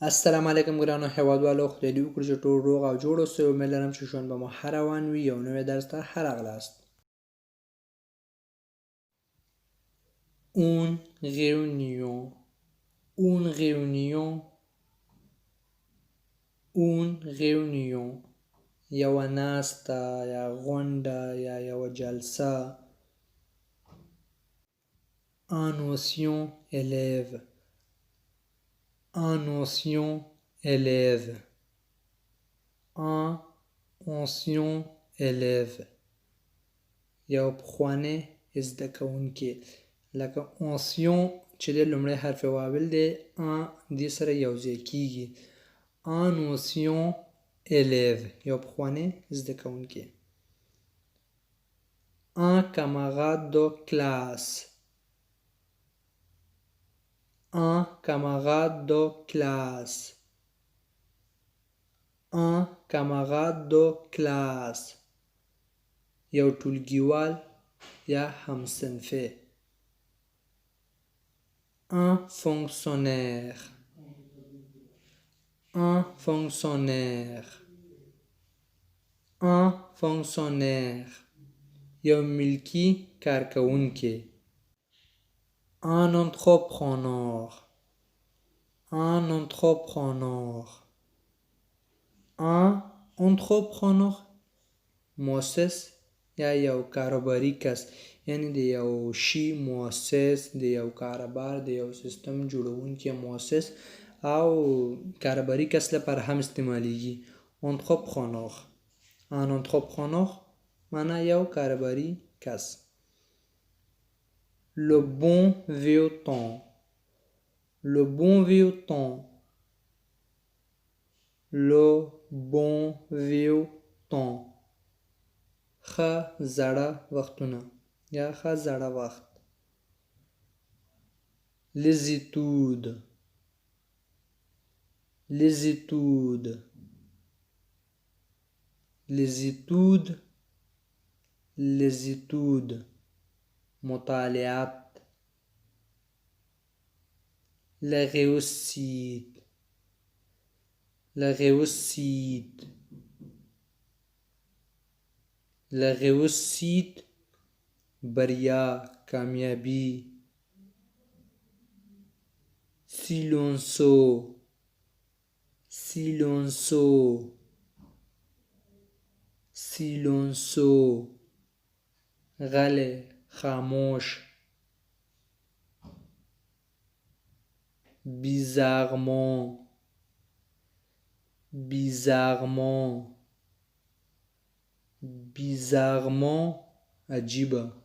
السلام علیکم ګرانو هیوادوالو، خدای دې وکړي چې ټول روغ او جوړ اوسئ. امید لرم چې ژوند به مو ښه روان وي. یو نوی درس ته ښه راغلاست. Une réunion. Une réunion. Une réunion. یوه ناسته یا غونډه یا یوه جلسه. Un ancien élève. Un ancien élève. Un ancien élève. یو پخوانی زده کوونکی. لکه ancien چې دی لومړی حرف واول دی، ان دې سره یو ځای کیږي. Un ancien élève یو پخوانی زده کوونکی. Un camarade de classe. Un camarade de classe. Un camarade de classe. یو ټولګیوال یا همصنفی. Un fonctionnaire. Un fonctionnaire. Un fonctionnaire. یو ملکی کارکوونکی. Un entrepreneur. Un entrepreneur. Un entrepreneur مؤسس یا یو کاروباري کس، یعنی د یو شي مؤسس، د یو کاروبار د یو سیستم جوړونکی مؤسس او کاروباري کس لپاره هم استعمالیږي. entrepreneur. Un entrepreneur معنا یو کاروباري کس. Le bon vieux temps. Le bon vieux temps. Le bon vieux temps. ښه زړه وختونه یا ښه زړه وخت. Les études. Les études. Les études. Les études. مطالعات. La réussite. La réussite. La réussite بریا، کامیابی. Silenceau. Silenceau. Silenceau غلی، خاموش. Bizarrement. Bizarrement. Bizarrement عجیبه.